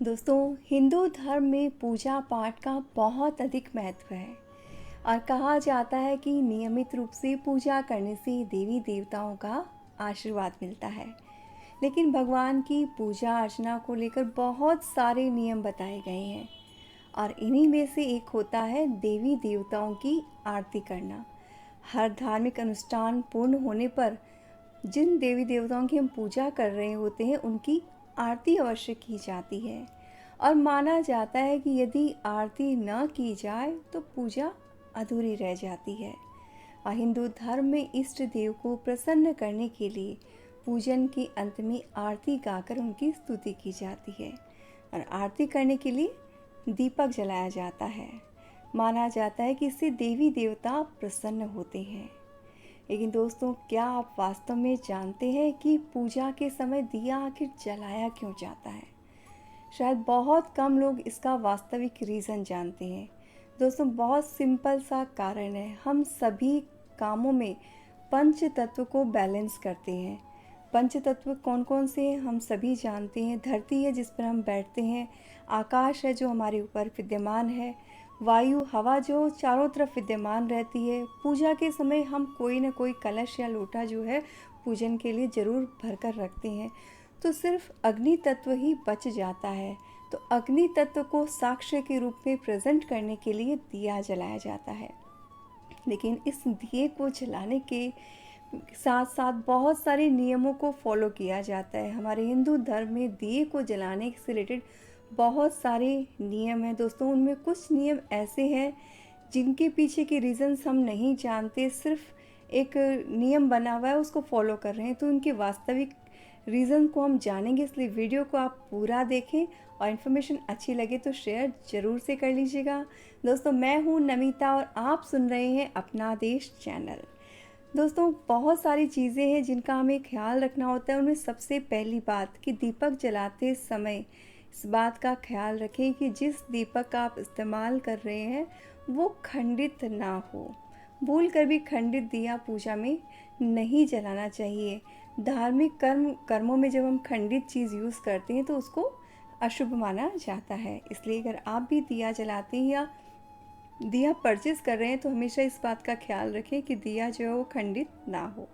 दोस्तों, हिंदू धर्म में पूजा पाठ का बहुत अधिक महत्व है और कहा जाता है कि नियमित रूप से पूजा करने से देवी देवताओं का आशीर्वाद मिलता है। लेकिन भगवान की पूजा अर्चना को लेकर बहुत सारे नियम बताए गए हैं और इन्हीं में से एक होता है देवी देवताओं की आरती करना। हर धार्मिक अनुष्ठान पूर्ण होने पर जिन देवी देवताओं की हम पूजा कर रहे होते हैं उनकी आरती अवश्य की जाती है और माना जाता है कि यदि आरती न की जाए तो पूजा अधूरी रह जाती है। और हिंदू धर्म में इष्ट देव को प्रसन्न करने के लिए पूजन के अंत में आरती गाकर उनकी स्तुति की जाती है और आरती करने के लिए दीपक जलाया जाता है। माना जाता है कि इससे देवी देवता प्रसन्न होते हैं। लेकिन दोस्तों, क्या आप वास्तव में जानते हैं कि पूजा के समय दिया आखिर जलाया क्यों जाता है? शायद बहुत कम लोग इसका वास्तविक रीज़न जानते हैं। दोस्तों, बहुत सिंपल सा कारण है। हम सभी कामों में पंच तत्व को बैलेंस करते हैं। पंच तत्व कौन कौन से हैं हम सभी जानते हैं। धरती है जिस पर हम बैठते हैं, आकाश है जो हमारे ऊपर विद्यमान है, वायु हवा जो चारों तरफ विद्यमान रहती है। पूजा के समय हम कोई ना कोई कलश या लोटा जो है पूजन के लिए ज़रूर भर कर रखते हैं। तो सिर्फ अग्नि तत्व ही बच जाता है। तो अग्नि तत्व को साक्ष्य के रूप में प्रेजेंट करने के लिए दिया जलाया जाता है। लेकिन इस दिए को जलाने के साथ साथ बहुत सारे नियमों को फॉलो किया जाता है। हमारे हिंदू धर्म में दिए को जलाने से रिलेटेड बहुत सारे नियम हैं। दोस्तों, उनमें कुछ नियम ऐसे हैं जिनके पीछे के रीज़न्स हम नहीं जानते, सिर्फ एक नियम बना हुआ है उसको फॉलो कर रहे हैं। तो उनके वास्तविक रीज़न को हम जानेंगे, इसलिए वीडियो को आप पूरा देखें और इन्फॉर्मेशन अच्छी लगे तो शेयर ज़रूर से कर लीजिएगा। दोस्तों, मैं हूँ नमिता और आप सुन रहे हैं अपना देश चैनल। दोस्तों, बहुत सारी चीज़ें हैं जिनका हमें ख्याल रखना होता है। उनमें सबसे पहली बात कि दीपक जलाते समय इस बात का ख्याल रखें कि जिस दीपक का आप इस्तेमाल कर रहे हैं वो खंडित ना हो। भूल कर भी खंडित दिया पूजा में नहीं जलाना चाहिए। धार्मिक कर्मों में जब हम खंडित चीज़ यूज़ करते हैं तो उसको अशुभ माना जाता है। इसलिए अगर आप भी दिया जलाते हैं या दिया परचेज़ कर रहे हैं तो हमेशा इस बात का ख्याल रखें कि दिया जो है वो खंडित ना हो।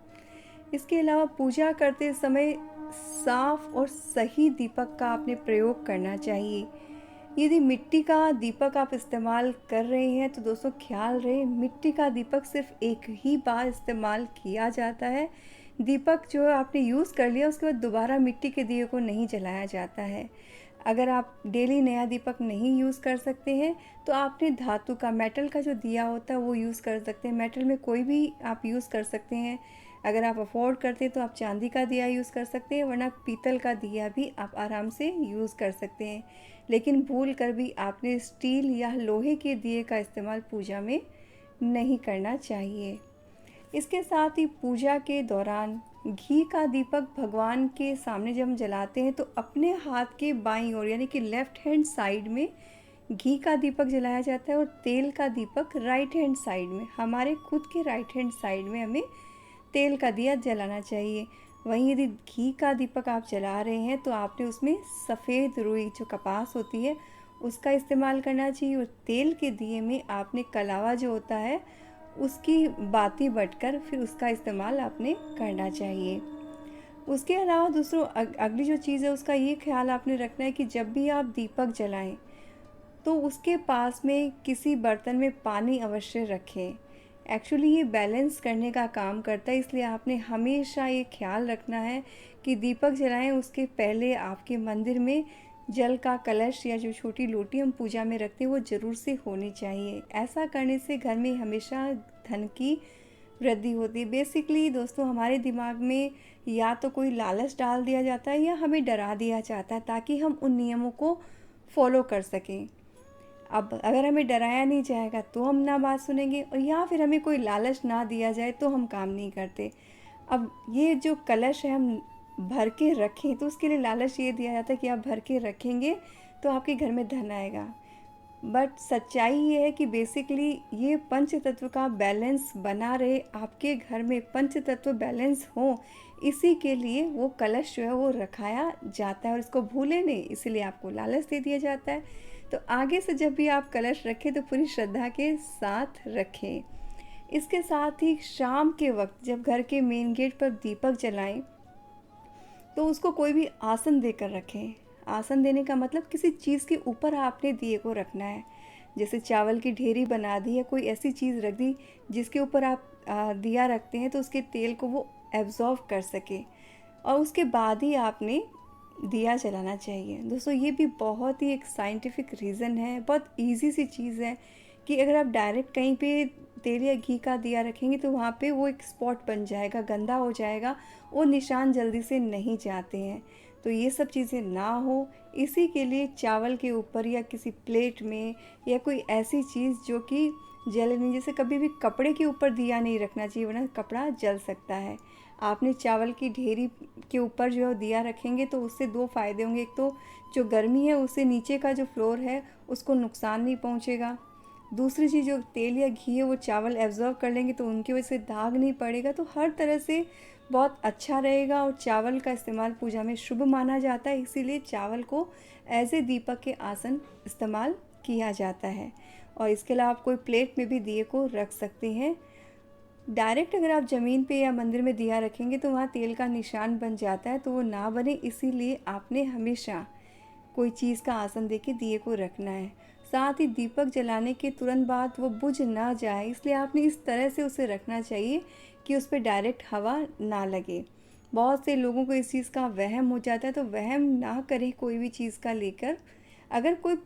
इसके अलावा पूजा करते समय साफ और सही दीपक का आपने प्रयोग करना चाहिए। यदि मिट्टी का दीपक आप इस्तेमाल कर रहे हैं तो दोस्तों ख्याल रहे, मिट्टी का दीपक सिर्फ एक ही बार इस्तेमाल किया जाता है। दीपक जो आपने यूज़ कर लिया उसके बाद दोबारा मिट्टी के दिए को नहीं जलाया जाता है। अगर आप डेली नया दीपक नहीं यूज़ कर सकते हैं तो आपने धातु का, मेटल का जो दिया होता है वो यूज़ कर सकते हैं। मेटल में कोई भी आप यूज़ कर सकते हैं। अगर आप अफोर्ड करते हैं तो आप चांदी का दिया यूज़ कर सकते हैं, वरना पीतल का दिया भी आप आराम से यूज़ कर सकते हैं। लेकिन भूल कर भी आपने स्टील या लोहे के दिए का इस्तेमाल पूजा में नहीं करना चाहिए। इसके साथ ही पूजा के दौरान घी का दीपक भगवान के सामने जब हम जलाते हैं तो अपने हाथ के बाईं ओर यानी कि लेफ़्ट हैंड साइड में घी का दीपक जलाया जाता है और तेल का दीपक राइट हैंड साइड में, हमारे खुद के राइट हैंड साइड में हमें तेल का दिया जलाना चाहिए। वहीं यदि घी का दीपक आप जला रहे हैं तो आपने उसमें सफ़ेद रुई जो कपास होती है उसका इस्तेमाल करना चाहिए और तेल के दिए में आपने कलावा जो होता है उसकी बाती बटकर फिर उसका इस्तेमाल आपने करना चाहिए। उसके अलावा दूसरों अगली जो चीज़ है उसका ये ख्याल आपने रखना है कि जब भी आप दीपक जलाएं तो उसके पास में किसी बर्तन में पानी अवश्य रखें। एक्चुअली ये बैलेंस करने का काम करता है, इसलिए आपने हमेशा ये ख्याल रखना है कि दीपक जलाएं उसके पहले आपके मंदिर में जल का कलश या जो छोटी लोटी हम पूजा में रखते हैं वो ज़रूर से होनी चाहिए। ऐसा करने से घर में हमेशा धन की वृद्धि होती है। बेसिकली दोस्तों, हमारे दिमाग में या तो कोई लालच डाल दिया जाता है या हमें डरा दिया जाता है ताकि हम उन नियमों को फॉलो कर सकें। अब अगर हमें डराया नहीं जाएगा तो हम ना बात सुनेंगे और या फिर हमें कोई लालच ना दिया जाए तो हम काम नहीं करते। अब ये जो कलश है हम भर के रखें तो उसके लिए लालच ये दिया जाता है कि आप भर के रखेंगे तो आपके घर में धन आएगा। बट सच्चाई ये है कि बेसिकली ये पंच तत्व का बैलेंस बना रहे, आपके घर में पंच तत्व बैलेंस हो, इसी के लिए वो कलश जो है वो रखाया जाता है। और इसको भूले नहीं, इसीलिए आपको लालच दे दिया जाता है। तो आगे से जब भी आप कलश रखें तो पूरी श्रद्धा के साथ रखें। इसके साथ ही शाम के वक्त जब घर के मेन गेट पर दीपक जलाएं तो उसको कोई भी आसन देकर रखें। आसन देने का मतलब किसी चीज़ के ऊपर आपने दिए को रखना है। जैसे चावल की ढेरी बना दी या कोई ऐसी चीज़ रख दी जिसके ऊपर आप दिया रखते हैं तो उसके तेल को वो एब्जॉर्व कर सके, और उसके बाद ही आपने दिया जलाना चाहिए। दोस्तों ये भी बहुत ही एक साइंटिफिक रीज़न है, बहुत इजी सी चीज़ है कि अगर आप डायरेक्ट कहीं पे तेल या घी का दिया रखेंगे तो वहाँ पे वो एक स्पॉट बन जाएगा, गंदा हो जाएगा, वो निशान जल्दी से नहीं जाते हैं। तो ये सब चीज़ें ना हो, इसी के लिए चावल के ऊपर या किसी प्लेट में या कोई ऐसी चीज़ जो कि जले नहीं, जैसे कभी भी कपड़े के ऊपर दिया नहीं रखना चाहिए वरना कपड़ा जल सकता है। आपने चावल की ढेरी के ऊपर जो है दिया रखेंगे तो उससे दो फ़ायदे होंगे। एक तो जो गर्मी है उससे नीचे का जो फ्लोर है उसको नुकसान नहीं पहुंचेगा। दूसरी चीज़, जो तेल या घी है वो चावल एब्जॉर्व कर लेंगे तो उनकी वजह से दाग नहीं पड़ेगा। तो हर तरह से बहुत अच्छा रहेगा। और चावल का इस्तेमाल पूजा में शुभ माना जाता है, इसीलिए चावल को एज ए दीपक के आसन इस्तेमाल किया जाता है। और इसके अलावा आप कोई प्लेट में भी दिए को रख सकते हैं। डायरेक्ट अगर आप ज़मीन पे या मंदिर में दिया रखेंगे तो वहाँ तेल का निशान बन जाता है, तो वो ना बने, इसीलिए आपने हमेशा कोई चीज़ का आसन दे के दिए को रखना है। साथ ही दीपक जलाने के तुरंत बाद वो बुझ ना जाए, इसलिए आपने इस तरह से उसे रखना चाहिए कि उस पर डायरेक्ट हवा ना लगे। बहुत से लोगों को इस चीज़ का वहम हो जाता है, तो वहम ना करें कोई भी चीज़ का लेकर। अगर कोई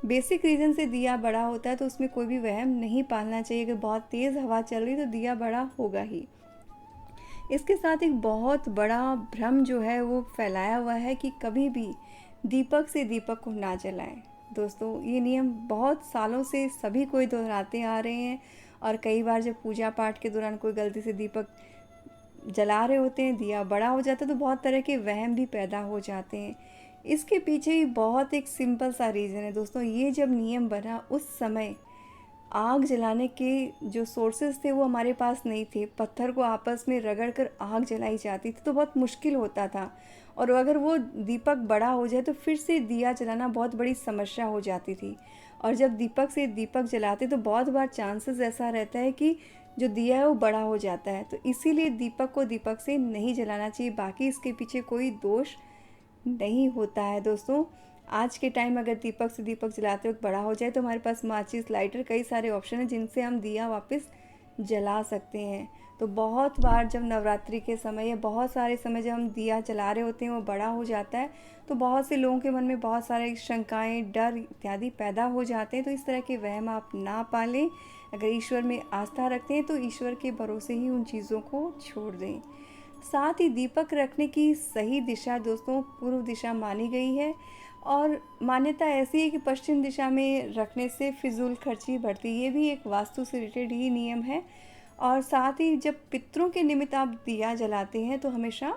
बेसिक रीज़न से दिया बड़ा होता है तो उसमें कोई भी वहम नहीं पालना चाहिए। अगर बहुत तेज़ हवा चल रही तो दिया बड़ा होगा ही। इसके साथ एक बहुत बड़ा भ्रम जो है वो फैलाया हुआ है कि कभी भी दीपक से दीपक को ना जलाएं। दोस्तों ये नियम बहुत सालों से सभी कोई दोहराते आ रहे हैं, और कई बार जब पूजा पाठ के दौरान कोई गलती से दीपक जला रहे होते हैं, दिया बड़ा हो जाता है, तो बहुत तरह के वहम भी पैदा हो जाते हैं। इसके पीछे भी बहुत एक सिंपल सा रीज़न है दोस्तों। ये जब नियम बना उस समय आग जलाने के जो सोर्सेज थे वो हमारे पास नहीं थे। पत्थर को आपस में रगड़ कर आग जलाई जाती थी तो बहुत मुश्किल होता था, और अगर वो दीपक बड़ा हो जाए तो फिर से दिया जलाना बहुत बड़ी समस्या हो जाती थी। और जब दीपक से दीपक जलाते तो बहुत बार चांसेस ऐसा रहता है कि जो दिया है वो बड़ा हो जाता है। तो इसीलिए दीपक को दीपक से नहीं जलाना चाहिए। बाकी इसके पीछे कोई दोष नहीं होता है दोस्तों। आज के टाइम अगर दीपक से दीपक जलाते वक्त बड़ा हो जाए तो हमारे पास माचिस, लाइटर, कई सारे ऑप्शन हैं जिनसे हम दिया वापस जला सकते हैं। तो बहुत बार जब नवरात्रि के समय या बहुत सारे समय जब हम दिया जला रहे होते हैं वो बड़ा हो जाता है, तो बहुत से लोगों के मन में बहुत सारे शंकाएं, डर इत्यादि पैदा हो जाते हैं। तो इस तरह के वहम आप ना पालें। अगर ईश्वर में आस्था रखते हैं तो ईश्वर के भरोसे ही उन चीज़ों को छोड़ दें। साथ ही दीपक रखने की सही दिशा दोस्तों पूर्व दिशा मानी गई है, और मान्यता ऐसी है कि पश्चिम दिशा में रखने से फिजूल खर्ची बढ़ती है। ये भी एक वास्तु से रिलेटेड ही नियम है। और साथ ही जब पितरों के निमित्त आप दिया जलाते हैं तो हमेशा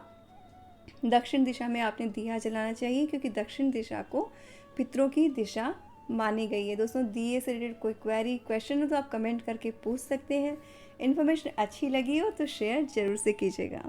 दक्षिण दिशा में आपने दिया जलाना चाहिए, क्योंकि दक्षिण दिशा को पितरों की दिशा मानी गई है। दोस्तों दिए से रिलेटेड कोई क्वेरी, क्वेश्चन हो तो आप कमेंट करके पूछ सकते हैं। इन्फॉर्मेशन अच्छी लगी हो तो शेयर ज़रूर से कीजिएगा।